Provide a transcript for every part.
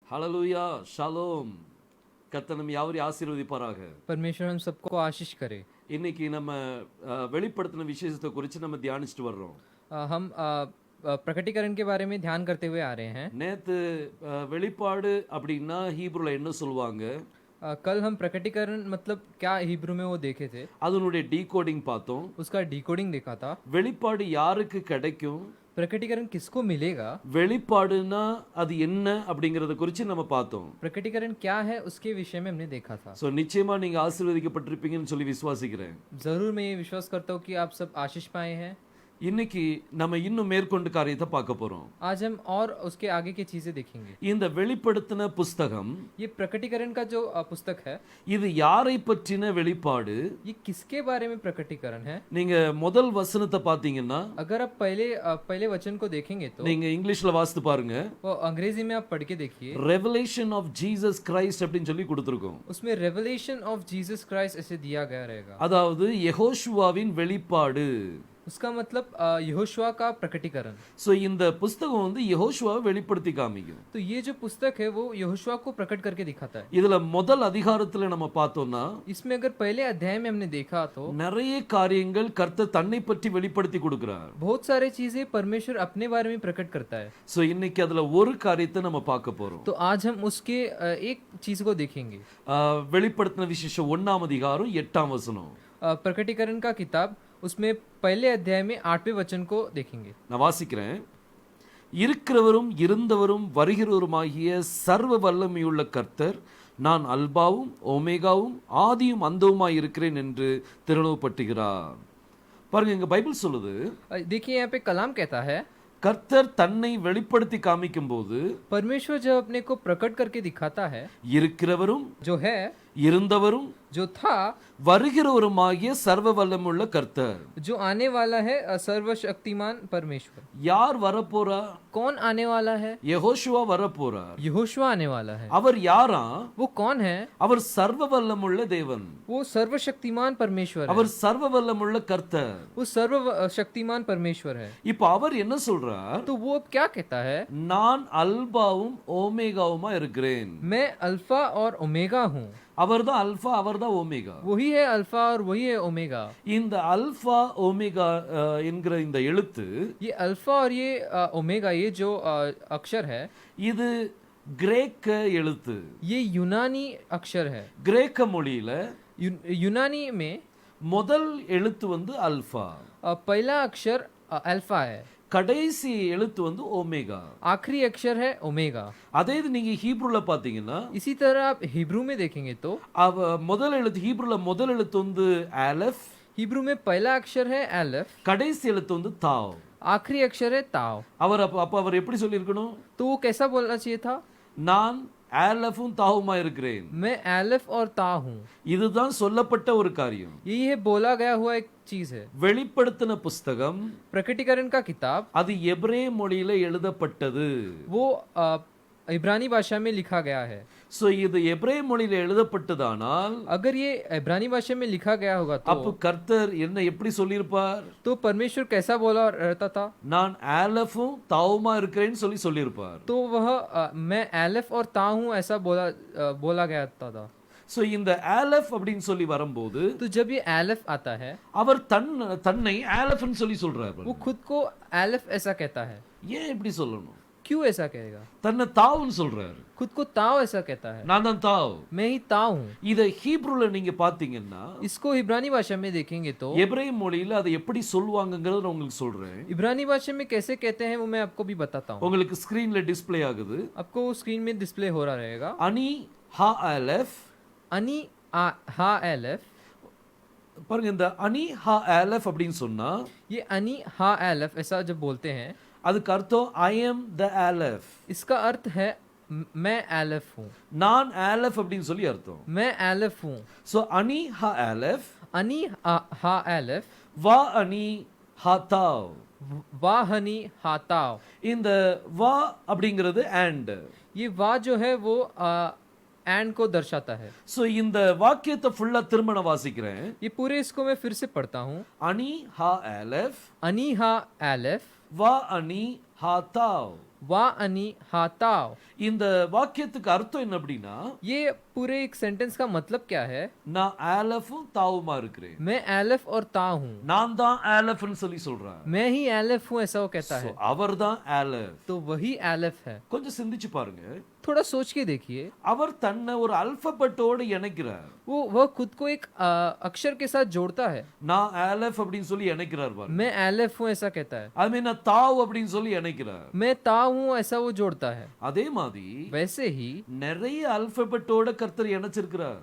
ஹalleluya Shalom. கர்த்தர் நம்ம யாவரையும் ஆசீர்வதிப்பாராக. परमेश्वर हम सबको आशीष करे। இன்னைக்கு நம்ம வெளிப்படுத்தின விசேஷத்தை குறித்து நம்ம தியானிச்சுட்டு வர்றோம். हम प्रकटीकरण के बारे में ध्यान करते हुए आ रहे हैं। நேத்து வெளிப்பாடு அப்படின்னா ஹீப்ருல என்ன சொல்லுவாங்க? कल हम प्रकटीकरण मतलब क्या हिब्रू में वो देखे थे, அதனுடைய டீகோடிங் பார்த்தோம். उसका डिकोडिंग देखा था। வெளிப்பாடு யாருக்கு கிடைக்கும்? प्रकटीकरण किसको मिलेगा, வெளிப்பாடுனா அது என்ன அப்படிங்கறத குறித்து நம்ம பார்த்தோம். प्रकटीकरण क्या है उसके विषय में हमने देखा था। சோ நிச்சயமா நீங்க ஆசீர்வதிக்கப்பட்டிருப்பீங்கன்னு சொல்லி விசுவாசிக்கிறேன். जरूर मैं ये विश्वास करता हूँ कि आप सब आशीष पाए हैं। இன்னைக்கு நம்ம இன்னும் மேற்கொண்டு காரியத்தை பார்க்க போறோம். आज हम और उसके आगे की चीजें देखेंगे। இந்த வெளிப்படுத்தின புஸ்தகம், ये प्रकटीकरण का जो पुस्तक है, இது யாரை பற்றின வெளிப்பாடு? ये किसके बारे में प्रकटीकरण है? நீங்க முதல் வசனத்தை பாத்தீங்கன்னா, अगर आप पहले वचन को देखेंगे तो நீங்க இங்கிலீஷ்ல வாசித்து பாருங்க. वो अंग्रेजी में आप पढ़ के देखिए। ரெவலேஷன் ஆஃப் ஜீசஸ் கிரைஸ்ட் அப்படின்னு சொல்லி கொடுத்திருக்கோம். उसमें रेवलेशन ऑफ जीसस क्राइस्ट ऐसे दिया गया रहेगा। அதாவது யெகோஷுவாவின் வெளிப்பாடு. उसका मतलब यहोशुआ का प्रकटीकरण। சோ இந்த புஸ்தகம் வந்து யெகோஷுவாவை வெளிப்படுத்தி காமிக்கும். तो ये जो पुस्तक है वो यहोशुआ को प्रकट करके दिखाता है। இதுல முதல் அதிகாரத்துல நம்ம பார்த்தோம்னா, इसमें अगर पहले अध्याय में हमने देखा तो நிறைய காரியங்கள் கர்த்தர் தன்னை பற்றி வெளிப்படுத்தி கொடுக்கிறார். बहुत सारी चीजें परमेश्वर अपने बारे में प्रकट करता है। சோ இன்னைக்கு அதுல ஒரு காரியத்தை நம்ம பார்க்க போறோம். तो आज हम उसके एक चीज को देखेंगे। வெளிப்படுத்தின விசேஷம் 1ஆம் அதிகாரம் 8ஆம் வசனம். प्रकटीकरण का किताब उसमें पहले अध्याय में 8वें वचन को देखेंगे। நான் வாசிக்கிறேன். இருக்கிறவரும் இருந்தவரும் வருகிறவருமாகிய சர்வ வல்லமையுள்ள கர்த்தர், நான் அல்பாவும் ஓமேகாவும் ஆதியும் அந்தவுமாய் இருக்கிறேன் என்று திருணவப்பட்டுகிறார். பாருங்க, இங்க பைபிள் சொல்லுது, देखिए यहाँ पे कलाम कहता है, கர்த்தர் தன்னை வெளிப்படுத்தி காமிக்கும் போது, परमेश्वर जब अपने को प्रकट करके दिखाता है, இருக்கிறவரும் जो है, இருந்தவரும் जो था, வருகிறவருமாகிய சர்வ வல்லமுள்ள கர்த்தர். जो आने वाला है, सर्वशक्तिमान परमेश्वर। யார் வரப்போறா? कौन आने वाला है? யெகோஷுவா வரப்போறார். यहोशुआ आने वाला है। அவர் யாரா? वो कौन है? அவர் சர்வ வல்லமுள்ள தேவன். वो सर्वशक्तिमान परमेश्वर है। அவர் சர்வ வல்லமுள்ள கர்த்தர். वो सर्वशक्तिमान परमेश्वर है। இப்போ அவர் என்ன சொல்றார்? तो वो अब क्या कहता है? நான் அல்பாவும் ஓமேகாவுமா இருக்கிறேன். मैं अल्फा और ओमेगा हूँ। அவர்தான் அல்பா, அவர்தான் ஓமேகா. वही है अल्फा और वही है ओमेगा। இந்த அல்பா ஓமேகா என்கிற இந்த எழுத்து, ये अल्फा और ये ओमेगा, ये जो अक्षर है, இது கிரேக்க எழுத்து. ये यूनानी अक्षर है। கிரேக்க மொழியில यूनानी में முதல் எழுத்து வந்து அல்பா, पहला अक्षर अल्फा है, கடைசி எழுத்து வந்து ஓமேகா. आखिरी अक्षर है ओमेगा। அதே இது நீங்க ஹீப்ருல பாத்தீங்கன்னா, इसी तरह आप हिब्रू में देखेंगे तो முதல் எழுத்து ஹீப்ருல முதல் எழுத்து வந்து ஆலஃப், हिब्रू में पहला अक्षर है एलेफ, கடைசி எழுத்து வந்து தாவ். आखिरी अक्षर है ताव। அவர் அப்ப அவர் எப்படி சொல்லியிருக்கணும்? तो वो कैसा बोलना चाहिए था? நான் ஆலஃபும் தாவுமா இருக்கிறேன். मैं एलेफ और ता हूँ। இதுதான் சொல்லப்பட்ட ஒரு காரியம். यही है बोला गया हुआ एक चीज है। வெளிப்படுத்தின புஸ்தகம், प्रकटीकरण का किताब, அது எபிரே மொழியில எழுதப்பட்டது. वो इब्रानी भाषा में लिखा गया है। சோ இது எபிரே மொழியில எழுதப்பட்டதானால், अगर ये इब्रानी भाषा में लिखा गया होगा அப்ப तो கர்த்தர் என்ன எப்படி சொல்லியிருப்பார்? परमेश्वर कैसा बोला रहता था? நான் ஆலஃபும் தாவுமா இருக்கிறேன்னு சொல்லியிருப்பார். तो वह मैं एलेफ और ता हूँ ऐसा बोला गया था। சோ இந்த ஆலஃப் அப்படின்னு சொல்லி வரும்போது, तो जब ये एलेफ आता है, அவர் தன்னை ஆலஃப்னு சொல்லி சொல்றாரு. वो खुद को एलेफ ऐसा कहता है। ஏன் இப்படி சொல்லணும்? क्यों ऐसा कहेगा? தன்னை தாவுன்னு சொல்றாரு. खुद को ताव ऐसा कहता है। நான் தான் தாவ். मैं ही ता हूँ। இத ஹீப்ருல நீங்க பாத்தீங்கன்னா, इसको इब्रानी भाषा में देखेंगे तो எபிரே மொழியில அதை எப்படி சொல்வாங்கங்கறத நான் உங்களுக்கு சொல்றேன். इब्रानी भाषा में कैसे कहते हैं वो मैं आपको भी बताता हूँ। உங்களுக்கு ஸ்கிரீன்ல டிஸ்ப்ளே ஆகுது. आपको स्क्रीन में डिस्प्ले हो रहा रहेगा। அனி ஹா ஆலஃப், अनी हा एलेफ। பாருங்க, இந்த அனி ஹா ஆலஃப் அப்படின்னு சொன்னா, ये अनी हा एलेफ ऐसा जब बोलते हैं, அதுக்கு அர்த்தம் ஐ அம் த ஆலஃப். इसका अर्थ है मैं एलेफ हूँ। நான் ஆலஃப் அப்படின்னு சொல்லி அர்த்தம். मैं एलेफ हूँ। சோ அனி ஹா ஆலஃப், अनी हा एलेफ, வா அனி ஹா தாவ். वाहनी हाताव। இந்த வா அப்படிங்கிறது and. ये वा जो है वो एंड को दर्शाता है। சோ இந்த வாக்கியத்தை ஃபுல்லா திரும்ப நான் வாசிக்கிறேன். ये पूरे इसको मैं फिर से पढ़ता हूँ। அனி ஹா ஆலஃப், अनी हा एलेफ, வா அனி ஹா தாவ். वा अनि हा ताव। இந்த வாக்கியத்துக்கு அர்த்தம் என்ன அப்படின்னா, ये पूरे एक सेंटेंस का मतलब क्या है? நான் ஆலஃபும் தாவுமா இருக்கிறேன், मैं एलेफ और ता हूँ, நான் தான் ஆலஃப்னு சொல்றார். मैं ही एलेफ हूँ, ऐसा वो कहता है। அவர் தான் ஆலஃப். तो वही एलेफ है। கொஞ்சம் சிந்திச்சு பாருங்க, थोड़ा सोच के देखिए, அவர் தன்னை ஒரு அல்பபெட்டோடு இணைக்கிறார். वह खुद को एक अक्षर के साथ जोड़ता है। நான் ஆலஃப் அப்படின்னு சொல்லி இணைக்கிறார் பாருங்க. मैं एलेफ हूँ ऐसा कहता है, அதுமே நான் தாவ் அப்படின்னு சொல்லி இணைக்கிறார். मैं ता हूँ ऐसा वो जोड़ता है। அதே மாதிரி वैसे ही நிறைய அல்பபெட்டோட கர்த்தர் இணைச்சிருக்கிறார்.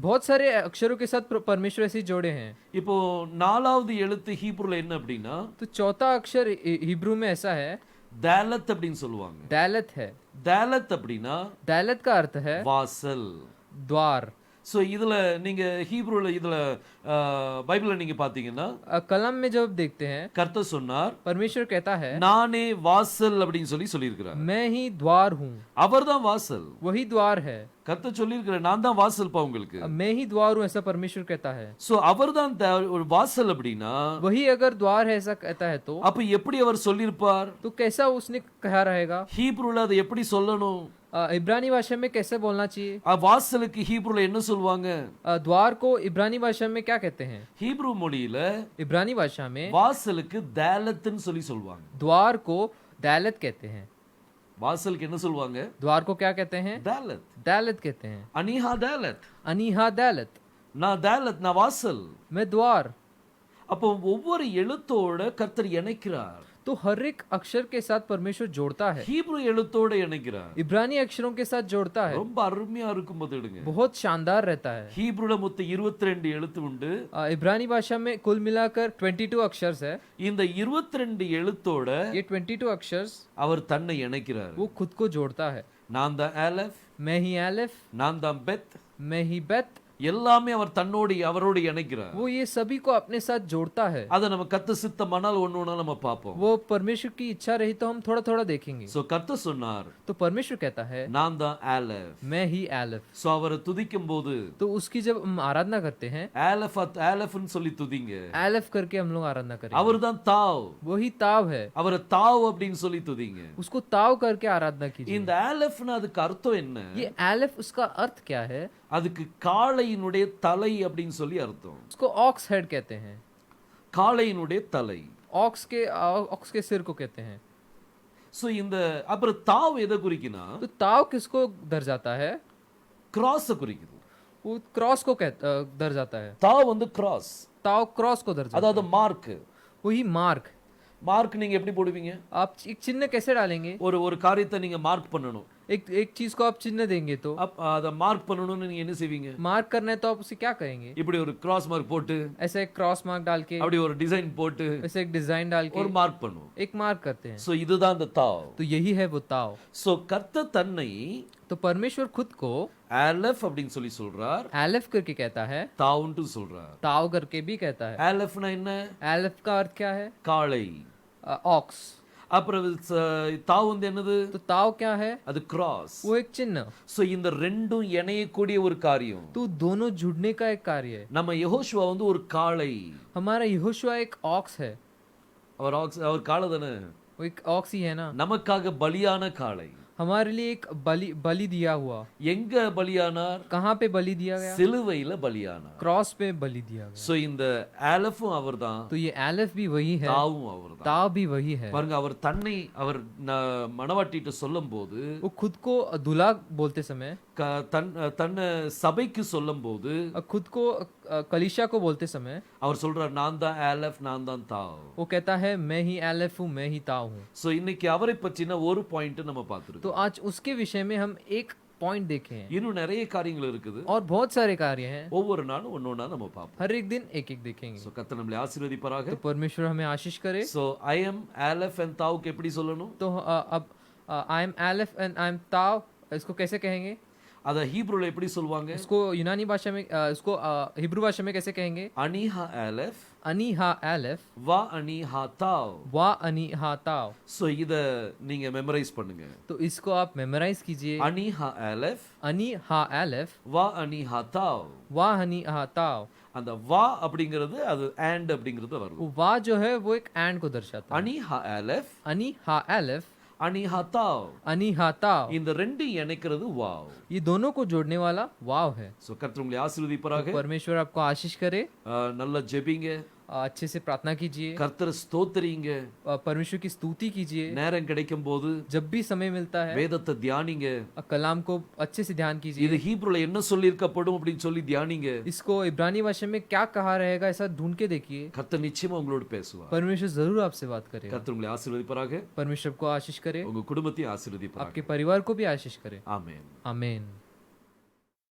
बहुत सारे अक्षरों के साथ परमेश्वर ऐसे जोड़े हैं। இப்போ நாலாவது எழுத்து ஹீப்ருல என்ன அப்படின்னா, तो चौथा अक्षर हिब्रू में ऐसा है, தாலத் அப்படின்னு சொல்லுவாங்க. दैलत है। தாலத் அப்படின்னா दैलत का अर्थ है வாசல். द्वार। சோ இதுல நீங்க ஹீப்ருல இதுல பைபிள்ல நீங்க பாத்தீங்கன்னா, कलम में जब देखते हैं, கர்த்தர் சொன்னார், परमेश्वर कहता है, நானே வாசல் அப்படின்னு சொல்லியிருக்கிறார். मैं ही द्वार हूँ, அவர்தான் வாசல். वही द्वार है। கர்த்தர் சொல்லியிருக்கிறார், நான் தான் வாசல் பா உங்களுக்கு. मैं ही द्वार हूँ ऐसा परमेश्वर कहता है। சோ அவர்தான் ஒரு வாசல் அப்படின்னா, वही अगर द्वार है ऐसा कहता है तो அப்ப எப்படி அவர் சொல்லியிருப்பார்? तो कैसा उसने कहा रहेगा? ஹீப்ருல அதை எப்படி சொல்லணும்? इब्रानी भाषा में कैसे बोलना चाहिए? வாசலுக்கு ஹீப்ருல என்ன சொல்லுவாங்க? द्वार को इब्रानी भाषा में क्या कहते हैं? ஹீப்ரு மொழியில इब्रानी भाषा में வாசலுக்கு தாலத்னு சொல்லுவாங்க. द्वार को दैलत कहते हैं। வாசலுக்கு என்ன சொல்லுவாங்க? द्वार को क्या कहते हैं? தாலத். दैलत कहते हैं। அனிஹா தாலத். अनीहा दैलत। நான் தாலத், நான் வாசல். मैं द्वार। அப்போ ஒவ்வொரு எழுத்தோட கர்த்தர் இணைக்கிறார். तो हर एक अक्षर के साथ परमेश्वर जोड़ता है। ஹீப்ரு எழுத்தோட இணைக்கிறார். इब्रानी अक्षरों के साथ जोड़ता है। ரொம்ப அருமையா இருக்கும் போதுடுங்க. बहुत शानदार रहता है। ஹீப்ருல மொத்தம் 22 எழுத்து உண்டு. इब्रानी भाषा में कुल मिलाकर 22 अक्षर है। இந்த 22 எழுத்தோட ये 22 अक्षर அவர் தன்னை இணைக்கிறார். वो खुद को जोड़ता है। நான் தான் ஆலஃப், मैं ही एलेफ, நான் தான் பெத், मैं ही बेत, எல்லாமே அவர் தன்னோடு அவரோடு இணைக்கிறார். वो ये सभी को अपने साथ जोड़ता है। அத நம்ம கர்த்தர் சித்தமானால் ஒண்ணு நம்ம பாப்போம். वो परमेश्वर की इच्छा रही तो हम थोड़ा थोड़ा देखेंगे। சோ கர்த்தர் சொன்னார், तो परमेश्वर कहता है, நான் தான் ஆலஃப். मैं ही एलेफ। சோ அவரை துதிக்கும் போது तो उसकी जब हम आराधना करते हैं, ஆலஃப்னு சொல்லி துதிங்க. एलेफ करके हम लोग आराधना करेंगे। அவர்தான் தாவ். वही ताव है, அவரை தாவ் அப்படின்னு சொல்லி துதிங்க. उसको ताव करके आराधना कीजिए। இந்த ஆலஃப்னா அதுக்கு அர்த்தம் என்ன? ये एलेफ उसका अर्थ क्या है? அதுக்கு காளையினுடைய தலை அப்படின்னு சொல்லி அர்த்தம். उसको ऑक्स हेड कहते हैं। காளையினுடைய தலை. ऑक्स के सिर को कहते हैं। சோ இந்த அப்புறம் தாவ் எதை குறிக்குன்னா, तो ताव किसको दर्शाता है? கிராஸ் குறிக்குது. वो क्रॉस को दर्शाता है। தாவ் வந்து கிராஸ், ताव क्रॉस को दर्शाता அதாவது மார்க். है। वही मार्क। மார்க் நீங்க எப்படி போடுவீங்க? आप एक चिन्ह कैसे डालेंगे? ஒரு காரியத்தை நீங்க மார்க் பண்ணணும். एक चीज को आप चिन्ह देंगे तो அத மார்க் பண்ணணும்னு நீங்க என்ன செய்வீங்க? मार्क करना है तो आप उसे क्या कहेंगे? இப்படி ஒரு கிராஸ் மார்க் போட்டு, ऐसे एक क्रॉस मार्क डाल के, அப்படி ஒரு டிசைன் போட்டு ऐसे एक डिजाइन डाल के ஒரு மார்க் பண்ணுவோம். एक मार्क करते हैं। சோ இதுதான் அந்த தாவ். तो यही है वो ताव। சோ கர்த்தர் தன்னை तो परमेश्वर खुद को ஆலஃப் அப்படின்னு சொல்லி சொல்றார், एलेफ करके कहता है, தாவ்னு சொல்றார். ताव करके भी कहता है। ஆலஃப்னா என்ன? एलेफ का अर्थ क्या है? காளை. ऑक्स। அப்புறம் தாவ் வந்து என்னது? तो ताव क्या है? அது கிராஸ். वो एक चिन्ह। சோ இந்த ரெண்டும் இணையக்கூடிய ஒரு காரியம். तो दोनों जुड़ने का एक कार्य है। நம்ம யெகோஷுவா வந்து ஒரு காளை. हमारा यहोशुआ एक ऑक्स है। அவர் காளை தானே? वो एक ऑक्स ही है ना। நமக்காக பலியான காளை. हमारे लिए एक बलि दिया हुआ। எங்க பலியானார்? कहाँ पे बलि दिया गया? சிலுவையில பலியானார். क्रॉस पे बलि दिया गया। சோ இந்த ஆலஃபும் அவர்தான், तो ये एलेफ भी वही है, தாவும் அவர்தான். ताव भी वही है। பாருங்க, அவர் தன்னை அவர் மணவாட்டிட்ட சொல்லும்போது, वो खुद को दूल्हा बोलते समय, தன்னை சபைக்கு சொல்லும்போது, खुद को कलीसिया को बोलते समय அவர் சொல்றார், நான் தான் ஆலஃப், நான் தான் தாவ். वो कहता है, मैं ही एलेफ हूँ, मैं ही ताव हूँ। சோ இன்னைக்கு அவரை பற்றின ஒரு பாயிண்ட் நம்ம பார்த்திருக்கோம். तो आज उसके विषय में हम एक पॉइंट देखे हैं। இன்னும் நிறைய காரியங்கள் இருக்குது. और बहुत सारे कार्य हैं। ஒவ்வொரு நாளும் ஒன்னொன்னா நம்ம பார்ப்போம். हर एक दिन एक एक देखेंगे। சோ கர்த்தர் நம்மளை ஆசீர்வதிப்பாராக. तो परमेश्वर हमें आशीष करे। So I am Aleph and தாவுக்கு எப்படி சொல்லணும்? तो अब I am Aleph and I am Tav, इसको कैसे कहेंगे? அத ஹீப்ருல எப்படி சொல்வாங்க? इसको यूनानी भाषा में, इसको हिब्रू भाषा में कैसे कहेंगे? அனிஹா ஆலஃப், अनीहा एलेफ, வா அனிஹா தாவ். वा अनीहा ताव। சோ இத நீங்க மெமரைஸ் பண்ணுங்க. तो इसको आप मेमोराइज कीजिए। அனிஹா ஆலஃப், अनीहा एलेफ, வா அனிஹா தாவ். वा अनीहा ताव। அந்த வா அப்படிங்கிறது அது and அப்படிங்கிறது வருது. वो वा जो है वो एक एंड को दर्शाता है। அனிஹா ஆலஃப், अनीहा एलेफ, அனிஹாத்தாவ். अनिहाताव, இந்த ரெண்டையும் இணைக்கிறது வாவ். ये दोनों को जोड़ने वाला वाव है। சோ கர்த்தர் உங்களை ஆசீர்வதிப்பாராக. परमेश्वर आपको आशीष करे। நல்லா ஜெபிங்க, अच्छे से प्रार्थना कीजिए, கர்த்தரை ஸ்தோத்திரிங்க. परमेश्वर की स्तुति कीजिए। நேரம் கிடைக்கும் போது जब भी समय मिलता है வேதத்தை தியானிங்க. कलाम को अच्छे से ध्यान இது कीजिए। ஹீப்ருல என்ன சொல்லியிருக்கப்படும் அப்படின்னு சொல்லி தியானிங்க. इसको इब्रानी भाषा में क्या कहा रहेगा ऐसा ढूंढ के देखिए। கர்த்தர் நிச்சயமா உங்களோட பேசுவார். परमेश्वर जरूर आपसे बात करेगा। கர்த்தர் உங்களை ஆசீர்வதிப்பாராக. परमेश्वर को आशीष करे, உங்க குடும்பத்தையும் ஆசீர்வதிப்பாராக. आपके परिवार को भी आशीष करे। ஆமென். आमीन।